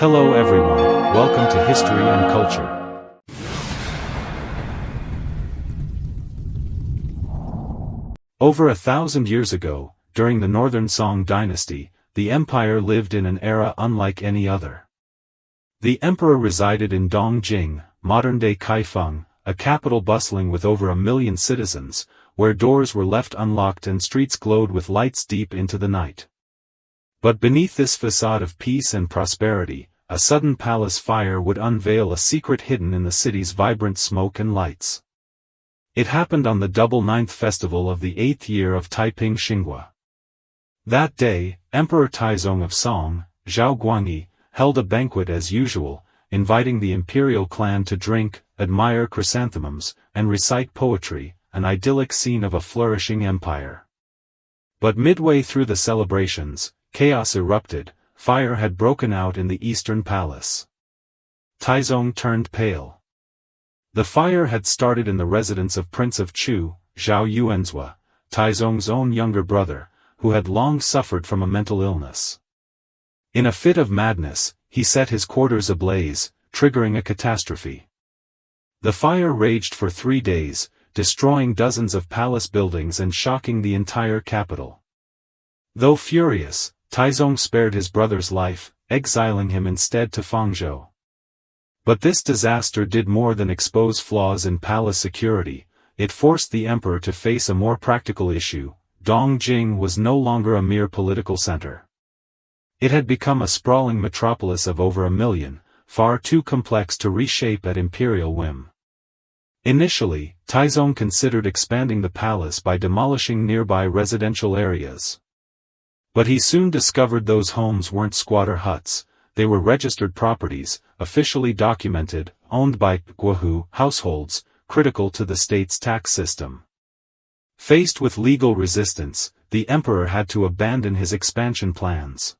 Hello everyone, welcome to History and Culture. Over 1,000 years ago, during the Northern Song dynasty, the empire lived in an era unlike any other. The emperor resided in Dongjing, modern-day Kaifeng, a capital bustling with over 1 million citizens, where doors were left unlocked and streets glowed with lights deep into the night. But beneath this facade of peace and prosperity, a sudden palace fire would unveil a secret hidden in the city's vibrant smoke and lights. It happened on the double ninth festival of the 8th year of Taiping Xinhua. That day, Emperor Taizong of Song, Zhao Guangyi, held a banquet as usual, inviting the imperial clan to drink, admire chrysanthemums, and recite poetry, an idyllic scene of a flourishing empire. But midway through the celebrations, chaos erupted. Fire had broken out in the eastern palace. Taizong turned pale. The fire had started in the residence of Prince of Chu, Zhao Yuanzhua, Taizong's own younger brother, who had long suffered from a mental illness. In a fit of madness, he set his quarters ablaze, triggering a catastrophe. The fire raged for 3 days, destroying dozens of palace buildings and shocking the entire capital. Though furious, Taizong spared his brother's life, exiling him instead to Fangzhou. But this disaster did more than expose flaws in palace security, it forced the emperor to face a more practical issue. Dongjing was no longer a mere political center. It had become a sprawling metropolis of over 1 million, far too complex to reshape at imperial whim. Initially, Taizong considered expanding the palace by demolishing nearby residential areas. But he soon discovered those homes weren't squatter huts, they were registered properties, officially documented, owned by Guohu households, critical to the state's tax system. Faced with legal resistance, the emperor had to abandon his expansion plans.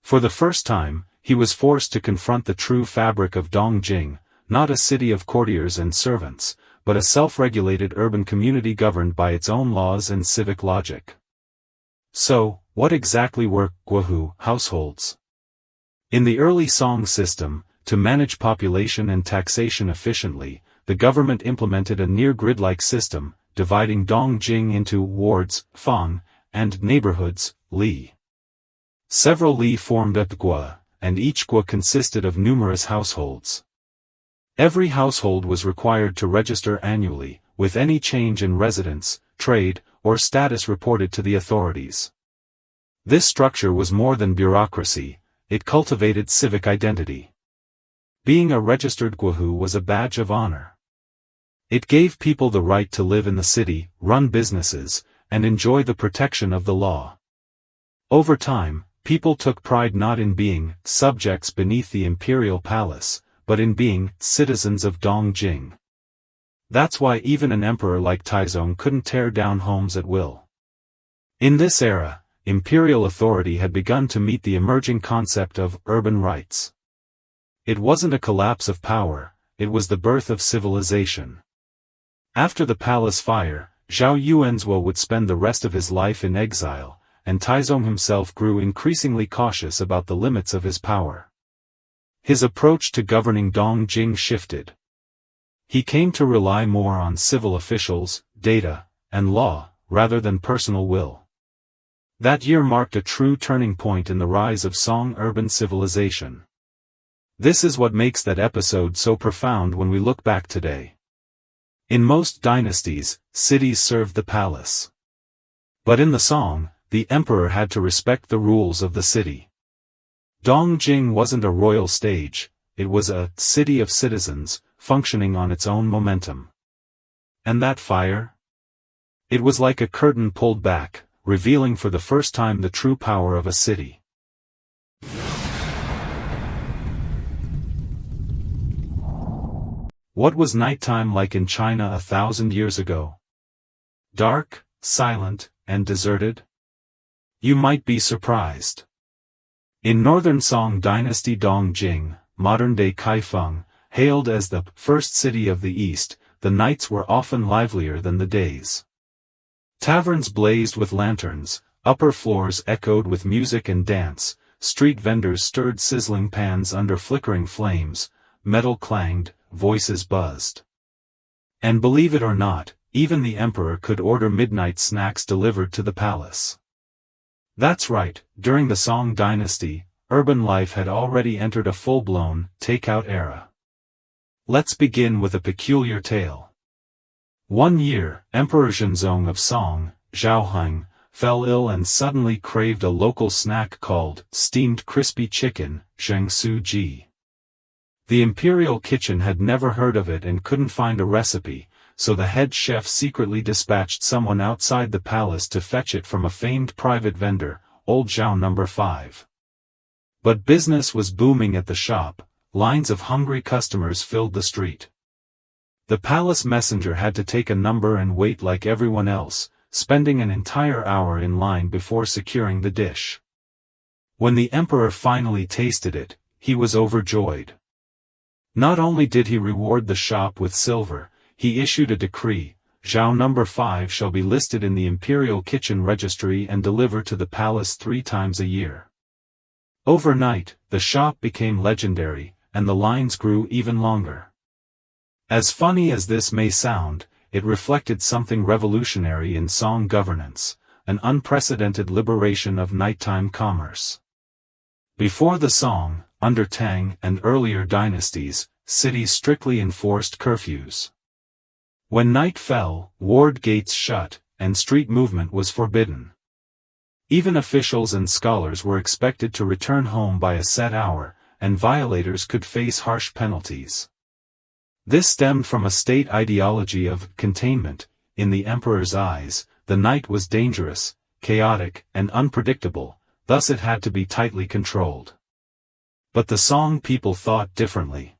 For the first time, he was forced to confront the true fabric of Dongjing, not a city of courtiers and servants, but a self-regulated urban community governed by its own laws and civic logic. So, what exactly were Guohu households? In the early Song system, to manage population and taxation efficiently, the government implemented a near-grid-like system, dividing Dongjing into wards, fang, and neighborhoods, li. Several li formed a gua, and each gua consisted of numerous households. Every household was required to register annually, with any change in residence, trade, or status reported to the authorities. This structure was more than bureaucracy, it cultivated civic identity. Being a registered Guohu was a badge of honor. It gave people the right to live in the city, run businesses, and enjoy the protection of the law. Over time, people took pride not in being subjects beneath the imperial palace, but in being citizens of Dongjing. That's why even an emperor like Taizong couldn't tear down homes at will. In this era, imperial authority had begun to meet the emerging concept of urban rights. It wasn't a collapse of power, it was the birth of civilization. After the palace fire, Zhao Yuanzhua would spend the rest of his life in exile, and Taizong himself grew increasingly cautious about the limits of his power. His approach to governing Dongjing shifted. He came to rely more on civil officials, data, and law, rather than personal will. That year marked a true turning point in the rise of Song urban civilization. This is what makes that episode so profound when we look back today. In most dynasties, cities served the palace. But in the Song, the emperor had to respect the rules of the city. Dongjing wasn't a royal stage, it was a city of citizens, functioning on its own momentum. And that fire? It was like a curtain pulled back, revealing for the first time the true power of a city. What was nighttime like in China 1,000 years ago? Dark, silent, and deserted? You might be surprised. In Northern Song dynasty Dongjing, modern-day Kaifeng, hailed as the first city of the East, the nights were often livelier than the days. Taverns blazed with lanterns, upper floors echoed with music and dance, street vendors stirred sizzling pans under flickering flames, metal clanged, voices buzzed. And believe it or not, even the emperor could order midnight snacks delivered to the palace. That's right, during the Song dynasty, urban life had already entered a full-blown, takeout era. Let's begin with a peculiar tale. One year, Emperor Zhenzong of Song, Hejing, fell ill and suddenly craved a local snack called steamed crispy chicken, zhengsuji. The imperial kitchen had never heard of it and couldn't find a recipe, so the head chef secretly dispatched someone outside the palace to fetch it from a famed private vendor, Old Zhao No. 5. But business was booming at the shop, lines of hungry customers filled the street. The palace messenger had to take a number and wait like everyone else, spending an entire hour in line before securing the dish. When the emperor finally tasted it, he was overjoyed. Not only did he reward the shop with silver, he issued a decree: Zhao No. 5 shall be listed in the imperial kitchen registry and deliver to the palace 3 times a year. Overnight, the shop became legendary, and the lines grew even longer. As funny as this may sound, it reflected something revolutionary in Song governance, an unprecedented liberation of nighttime commerce. Before the Song, under Tang and earlier dynasties, cities strictly enforced curfews. When night fell, ward gates shut, and street movement was forbidden. Even officials and scholars were expected to return home by a set hour, and violators could face harsh penalties. This stemmed from a state ideology of containment. In the emperor's eyes, the night was dangerous, chaotic, and unpredictable, thus it had to be tightly controlled. But the Song people thought differently.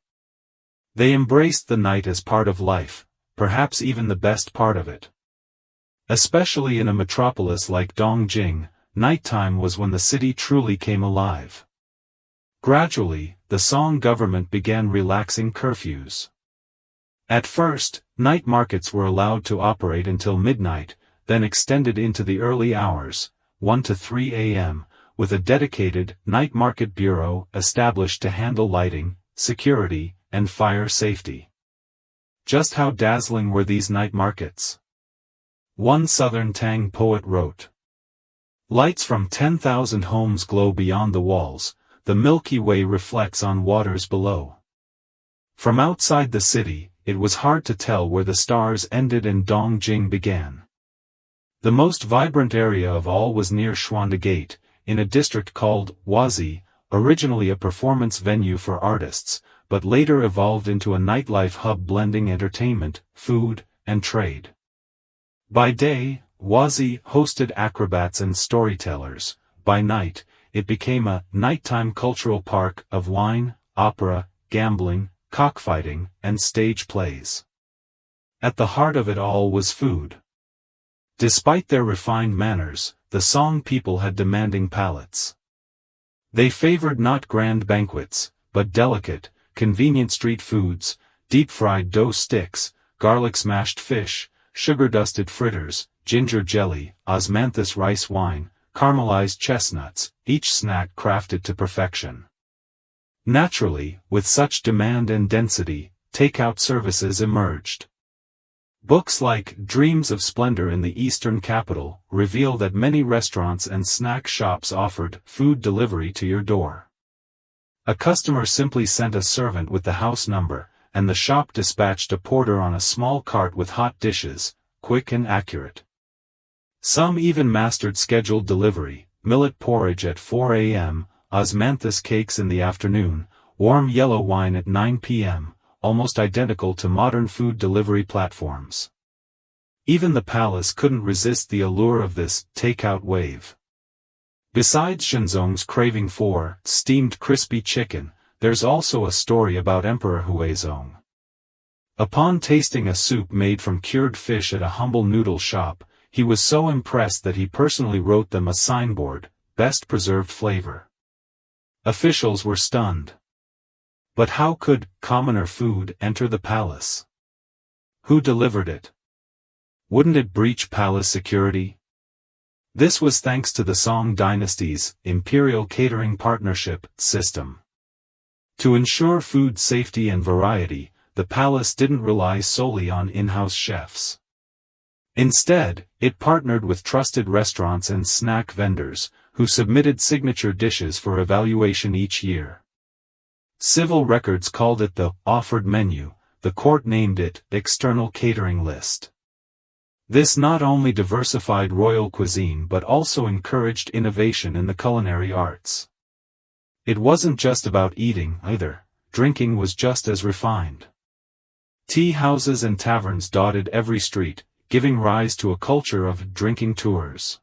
They embraced the night as part of life, perhaps even the best part of it. Especially in a metropolis like Dongjing, nighttime was when the city truly came alive. Gradually, the Song government began relaxing curfews. At first, night markets were allowed to operate until midnight, then extended into the early hours, 1 to 3 a.m., with a dedicated night market bureau established to handle lighting, security, and fire safety. Just how dazzling were these night markets? One southern Tang poet wrote, "Lights from 10,000 homes glow beyond the walls, the Milky Way reflects on waters below." From outside the city, it was hard to tell where the stars ended and Dongjing began. The most vibrant area of all was near Xuande Gate, in a district called Huazi, originally a performance venue for artists, but later evolved into a nightlife hub blending entertainment, food, and trade. By day, Huazi hosted acrobats and storytellers. By night, it became a nighttime cultural park of wine, opera, gambling, cockfighting, and stage plays. At the heart of it all was food. Despite their refined manners, the Song people had demanding palates. They favored not grand banquets, but delicate, convenient street foods, deep-fried dough sticks, garlic-smashed fish, sugar-dusted fritters, ginger jelly, osmanthus rice wine, caramelized chestnuts, each snack crafted to perfection. Naturally, with such demand and density, takeout services emerged. Books like Dreams of Splendor in the Eastern Capital reveal that many restaurants and snack shops offered food delivery to your door. A customer simply sent a servant with the house number, and the shop dispatched a porter on a small cart with hot dishes, quick and accurate. Some even mastered scheduled delivery: millet porridge at 4 a.m., osmanthus cakes in the afternoon, warm yellow wine at 9 p.m., almost identical to modern food delivery platforms. Even the palace couldn't resist the allure of this takeout wave. Besides Shenzong's craving for steamed crispy chicken, there's also a story about Emperor Huizong. Upon tasting a soup made from cured fish at a humble noodle shop, he was so impressed that he personally wrote them a signboard: "Best preserved flavor." Officials were stunned. But how could commoner food enter the palace? Who delivered it? Wouldn't it breach palace security? This was thanks to the Song dynasty's imperial catering partnership system. To ensure food safety and variety, the palace didn't rely solely on in-house chefs. Instead, it partnered with trusted restaurants and snack vendors, who submitted signature dishes for evaluation each year. Civil records called it the offered menu, the court named it external catering list. This not only diversified royal cuisine but also encouraged innovation in the culinary arts. It wasn't just about eating, either. Drinking was just as refined. Tea houses and taverns dotted every street, giving rise to a culture of drinking tours.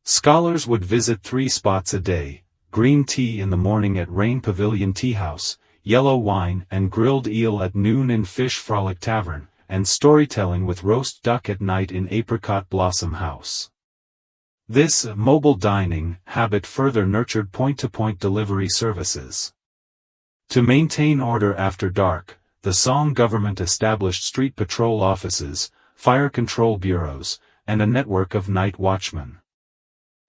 Scholars would visit 3 spots a day: green tea in the morning at Rain Pavilion Tea House, yellow wine and grilled eel at noon in Fish Frolic Tavern, and storytelling with roast duck at night in Apricot Blossom House. This mobile dining habit further nurtured point-to-point delivery services. To maintain order after dark, the Song government established street patrol offices, fire control bureaus, and a network of night watchmen.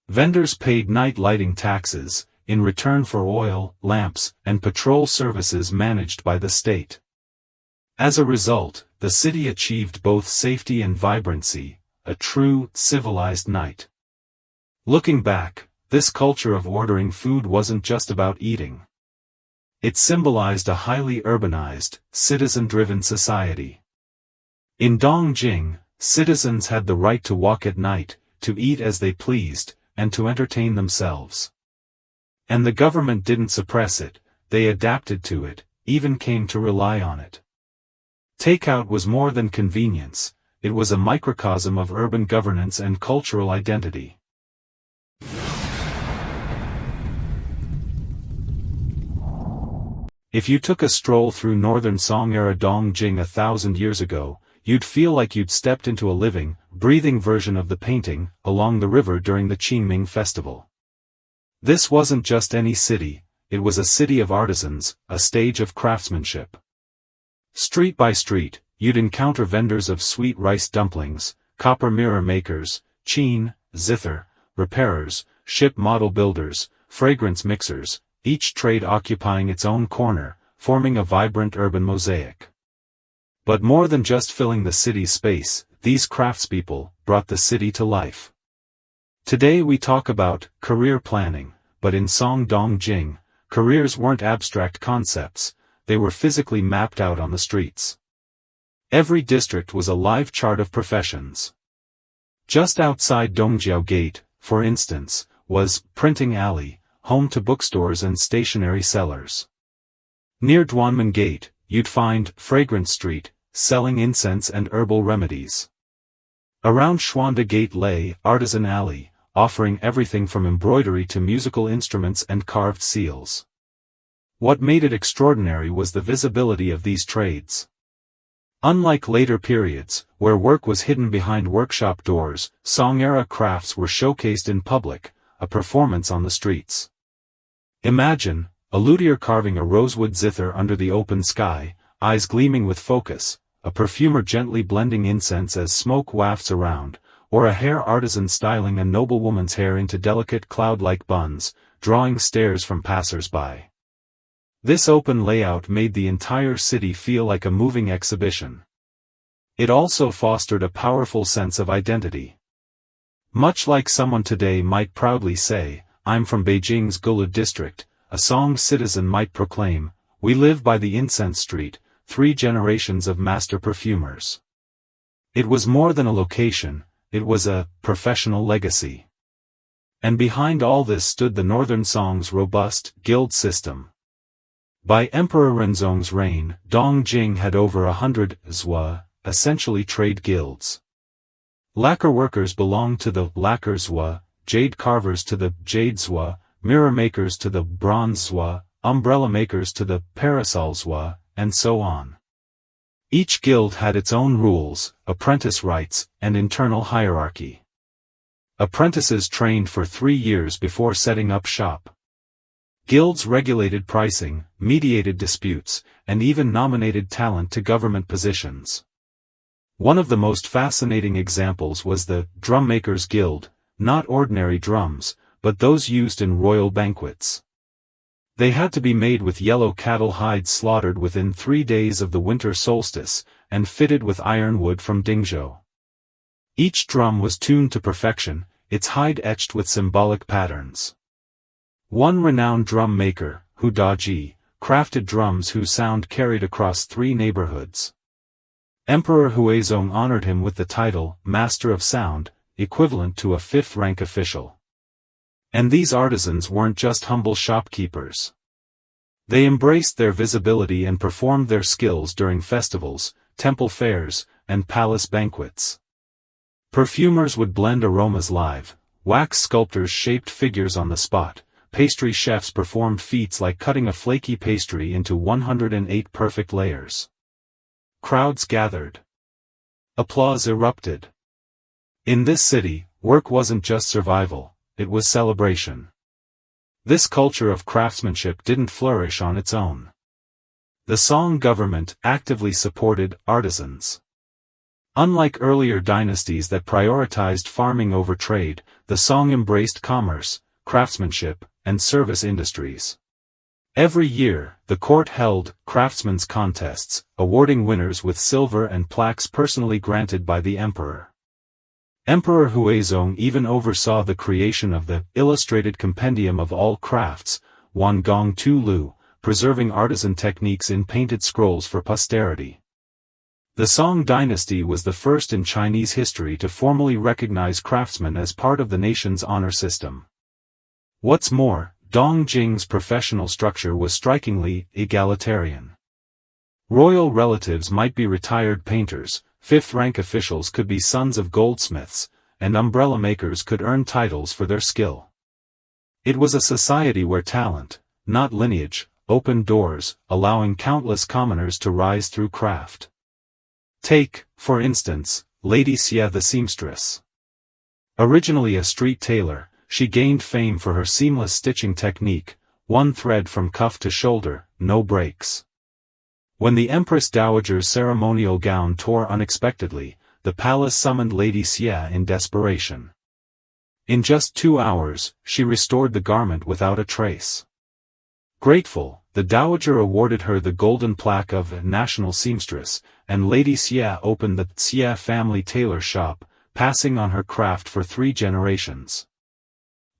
Vendors paid night lighting taxes, in return for oil, lamps, and patrol services managed by the state. As a result, the city achieved both safety and vibrancy, a true, civilized night. Looking back, this culture of ordering food wasn't just about eating. It symbolized a highly urbanized, citizen-driven society. In Dongjing, citizens had the right to walk at night, to eat as they pleased, and to entertain themselves. And the government didn't suppress it, they adapted to it, even came to rely on it. Takeout was more than convenience, it was a microcosm of urban governance and cultural identity. If you took a stroll through northern Song-era Dongjing 1,000 years ago, you'd feel like you'd stepped into a living, breathing version of the painting, along the river during the Qingming festival. This wasn't just any city, it was a city of artisans, a stage of craftsmanship. Street by street, you'd encounter vendors of sweet rice dumplings, copper mirror makers, Qin, zither, repairers, ship model builders, fragrance mixers, each trade occupying its own corner, forming a vibrant urban mosaic. But more than just filling the city's space, these craftspeople brought the city to life. Today we talk about career planning, but in Song Dongjing, careers weren't abstract concepts, they were physically mapped out on the streets. Every district was a live chart of professions. Just outside Dongjiao Gate, for instance, was Printing Alley, home to bookstores and stationery sellers. Near Duanmen Gate, you'd find Fragrance Street, selling incense and herbal remedies. Around Xuanda Gate lay Artisan Alley, offering everything from embroidery to musical instruments and carved seals. What made it extraordinary was the visibility of these trades. Unlike later periods, where work was hidden behind workshop doors, Song-era crafts were showcased in public, a performance on the streets. Imagine, a luthier carving a rosewood zither under the open sky, eyes gleaming with focus, a perfumer gently blending incense as smoke wafts around, or a hair artisan styling a noblewoman's hair into delicate cloud-like buns, drawing stares from passers-by. This open layout made the entire city feel like a moving exhibition. It also fostered a powerful sense of identity. Much like someone today might proudly say, "I'm from Beijing's Gulu district," a Song citizen might proclaim, "We live by the incense street, 3 generations of master perfumers." It was more than a location, it was a professional legacy. And behind all this stood the Northern Song's robust guild system. By Emperor Renzong's reign, Dongjing had over 100 zwa, essentially trade guilds. Lacquer workers belonged to the lacquer zwa, jade carvers to the jade zwa, mirror makers to the bronze zwa, umbrella makers to the parasol zwa, and so on. Each guild had its own rules, apprentice rights, and internal hierarchy. Apprentices trained for 3 years before setting up shop. Guilds regulated pricing, mediated disputes, and even nominated talent to government positions. One of the most fascinating examples was the Drummakers Guild, not ordinary drums, but those used in royal banquets. They had to be made with yellow cattle hides slaughtered within 3 days of the winter solstice, and fitted with ironwood from Dingzhou. Each drum was tuned to perfection, its hide etched with symbolic patterns. One renowned drum maker, Hu Daji, crafted drums whose sound carried across 3 neighborhoods. Emperor Huizong honored him with the title, Master of Sound, equivalent to a 5th-rank official. And these artisans weren't just humble shopkeepers. They embraced their visibility and performed their skills during festivals, temple fairs, and palace banquets. Perfumers would blend aromas live, wax sculptors shaped figures on the spot, pastry chefs performed feats like cutting a flaky pastry into 108 perfect layers. Crowds gathered. Applause erupted. In this city, work wasn't just survival, it was celebration. This culture of craftsmanship didn't flourish on its own. The Song government actively supported artisans. Unlike earlier dynasties that prioritized farming over trade, the Song embraced commerce, craftsmanship, and service industries. Every year, the court held craftsmen's contests, awarding winners with silver and plaques personally granted by the emperor. Emperor Huizong even oversaw the creation of the Illustrated Compendium of All Crafts, Wangong Tu Lu, preserving artisan techniques in painted scrolls for posterity. The Song dynasty was the first in Chinese history to formally recognize craftsmen as part of the nation's honor system. What's more, Dongjing's professional structure was strikingly egalitarian. Royal relatives might be retired painters, 5th-rank officials could be sons of goldsmiths, and umbrella makers could earn titles for their skill. It was a society where talent, not lineage, opened doors, allowing countless commoners to rise through craft. Take, for instance, Lady Xia the seamstress. Originally a street tailor, she gained fame for her seamless stitching technique, one thread from cuff to shoulder, no breaks. When the Empress Dowager's ceremonial gown tore unexpectedly, the palace summoned Lady Xia in desperation. In just 2 hours, she restored the garment without a trace. Grateful, the Dowager awarded her the golden plaque of National Seamstress, and Lady Xia opened the Xia family tailor shop, passing on her craft for 3 generations.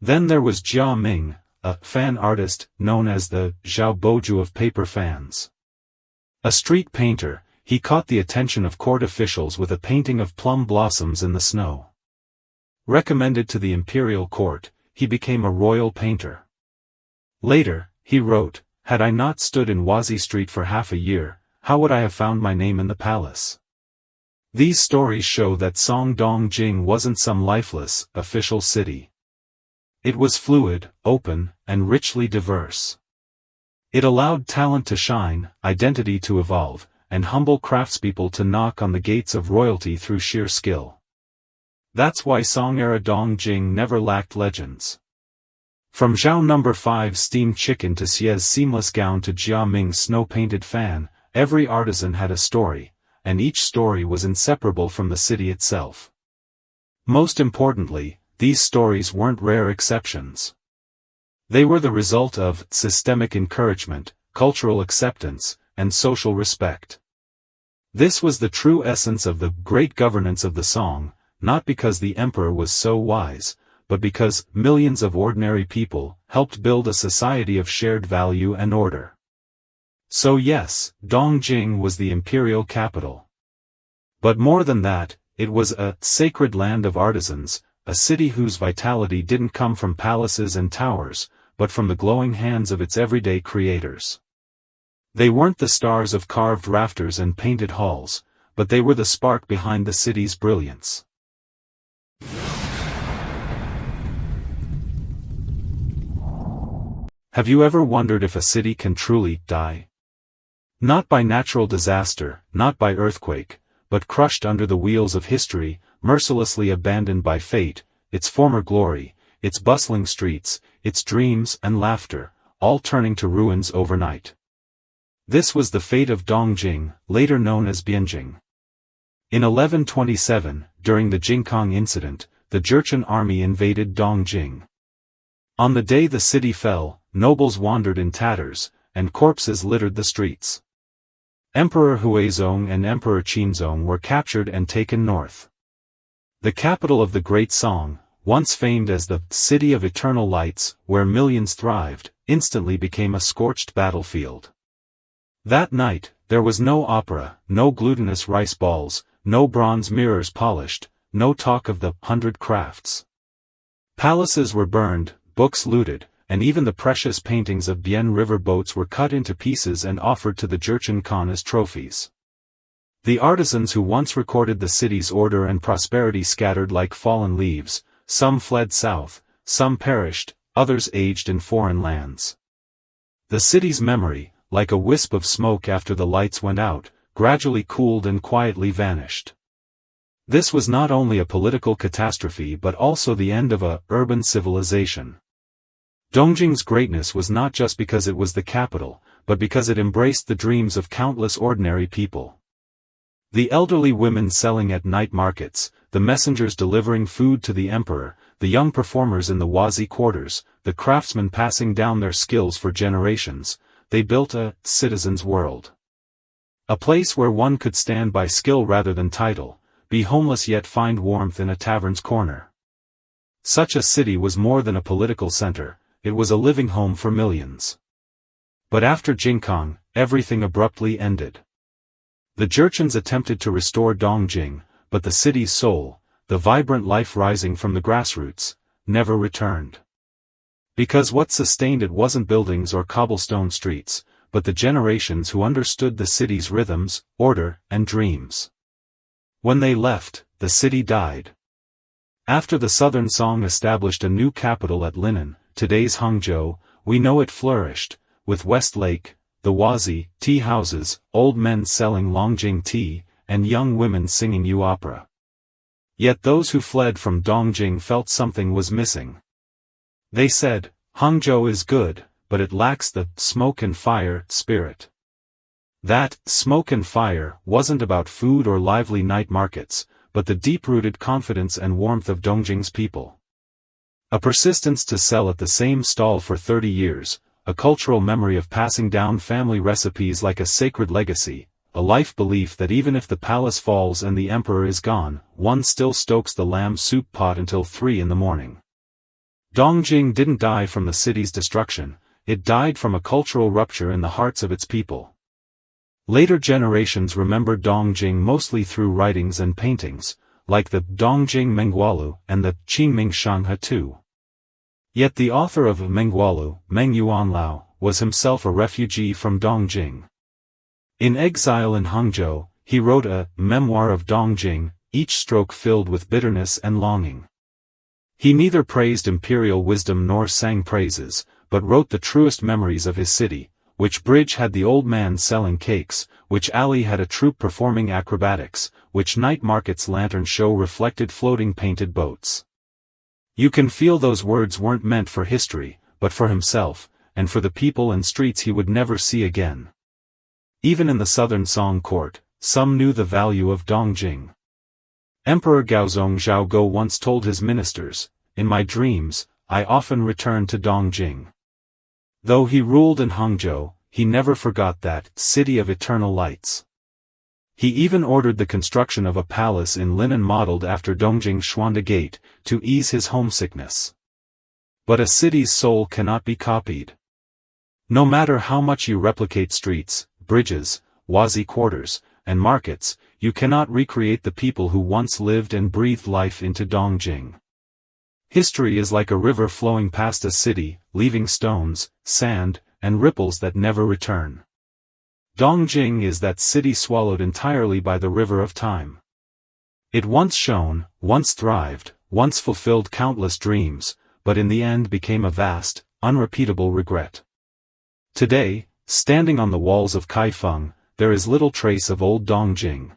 Then there was Jia Ming, a fan artist known as the Zhao Boju of paper fans. A street painter, he caught the attention of court officials with a painting of plum blossoms in the snow. Recommended to the imperial court, he became a royal painter. Later, he wrote, "Had I not stood in Wazi Street for half a year, how would I have found my name in the palace?" These stories show that Songdong Jing wasn't some lifeless, official city. It was fluid, open, and richly diverse. It allowed talent to shine, identity to evolve, and humble craftspeople to knock on the gates of royalty through sheer skill. That's why Song-era Dongjing never lacked legends. From Zhao No. 5's steamed chicken to Xia's seamless gown to Jia Ming's snow-painted fan, every artisan had a story, and each story was inseparable from the city itself. Most importantly, these stories weren't rare exceptions. They were the result of systemic encouragement, cultural acceptance, and social respect. This was the true essence of the great governance of the Song, not because the emperor was so wise, but because millions of ordinary people helped build a society of shared value and order. So yes, Dongjing was the imperial capital. But more than that, it was a sacred land of artisans, a city whose vitality didn't come from palaces and towers, but from the glowing hands of its everyday creators. They weren't the stars of carved rafters and painted halls, but they were the spark behind the city's brilliance. Have you ever wondered if a city can truly die? Not by natural disaster, not by earthquake, but crushed under the wheels of history, mercilessly abandoned by fate, its former glory, its bustling streets, its dreams and laughter, all turning to ruins overnight. This was the fate of Dongjing, later known as Bianjing. In 1127, during the Jingkong incident, the Jurchen army invaded Dongjing. On the day the city fell, nobles wandered in tatters, and corpses littered the streets. Emperor Huizong and Emperor Qinzong were captured and taken north. The capital of the Great Song, once famed as the City of Eternal Lights, where millions thrived, instantly became a scorched battlefield. That night, there was no opera, no glutinous rice balls, no bronze mirrors polished, no talk of the 100 crafts. Palaces were burned, books looted, and even the precious paintings of Bian River boats were cut into pieces and offered to the Jurchen Khan as trophies. The artisans who once recorded the city's order and prosperity scattered like fallen leaves, some fled south, some perished, others aged in foreign lands. The city's memory, like a wisp of smoke after the lights went out, gradually cooled and quietly vanished. This was not only a political catastrophe but also the end of a urban civilization. Dongjing's greatness was not just because it was the capital, but because it embraced the dreams of countless ordinary people. The elderly women selling at night markets, the messengers delivering food to the emperor, the young performers in the Wazi quarters, the craftsmen passing down their skills for generations, they built a citizen's world. A place where one could stand by skill rather than title, be homeless yet find warmth in a tavern's corner. Such a city was more than a political center, it was a living home for millions. But after Jingkong, everything abruptly ended. The Jurchens attempted to restore Dongjing, but the city's soul, the vibrant life rising from the grassroots, never returned. Because what sustained it wasn't buildings or cobblestone streets, but the generations who understood the city's rhythms, order, and dreams. When they left, the city died. After the Southern Song established a new capital at Linan, today's Hangzhou, we know it flourished, with West Lake, the Wazi, tea houses, old men selling Longjing tea, and young women singing Yu opera. Yet those who fled from Dongjing felt something was missing. They said, Hangzhou is good, but it lacks the smoke and fire spirit. That smoke and fire wasn't about food or lively night markets, but the deep-rooted confidence and warmth of Dongjing's people. A persistence to sell at the same stall for 30 years, a cultural memory of passing down family recipes like a sacred legacy, a life belief that even if the palace falls and the emperor is gone, one still stokes the lamb soup pot until 3 in the morning. Dongjing didn't die from the city's destruction, it died from a cultural rupture in the hearts of its people. Later generations remember Dongjing mostly through writings and paintings, like the Dongjing Menggualu and the Qingming Shanghe Tu. Yet the author of Menggualu, Meng Yuanlao, was himself a refugee from Dongjing. In exile in Hangzhou, he wrote a memoir of Dongjing, each stroke filled with bitterness and longing. He neither praised imperial wisdom nor sang praises, but wrote the truest memories of his city, which bridge had the old man selling cakes, which alley had a troupe performing acrobatics, which night market's lantern show reflected floating painted boats. You can feel those words weren't meant for history, but for himself, and for the people and streets he would never see again. Even in the Southern Song court, some knew the value of Dongjing. Emperor Gaozong Zhaogo once told his ministers, "In my dreams, I often return to Dongjing." Though he ruled in Hangzhou, he never forgot that city of eternal lights. He even ordered the construction of a palace in Linan modeled after Dongjing's Xuanda Gate, to ease his homesickness. But a city's soul cannot be copied. No matter how much you replicate streets, bridges, Wazi quarters, and markets, you cannot recreate the people who once lived and breathed life into Dongjing. History is like a river flowing past a city, leaving stones, sand, and ripples that never return. Dongjing is that city swallowed entirely by the river of time. It once shone, once thrived, once fulfilled countless dreams, but in the end became a vast, unrepeatable regret. Today, standing on the walls of Kaifeng, there is little trace of old Dongjing.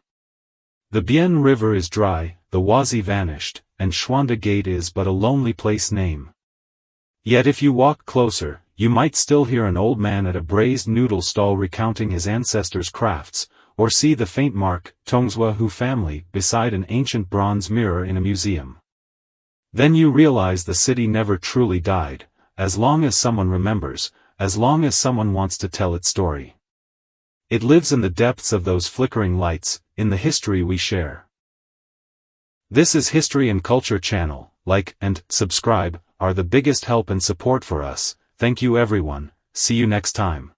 The Bian River is dry, the Wazi vanished, and Xuanda Gate is but a lonely place name. Yet if you walk closer, you might still hear an old man at a braised noodle stall recounting his ancestors' crafts, or see the faint mark, Tongzhua Hu family, beside an ancient bronze mirror in a museum. Then you realize the city never truly died, as long as someone remembers, as long as someone wants to tell its story. It lives in the depths of those flickering lights, in the history we share. This is History and Culture Channel. Like and subscribe are the biggest help and support for us. Thank you everyone. See you next time.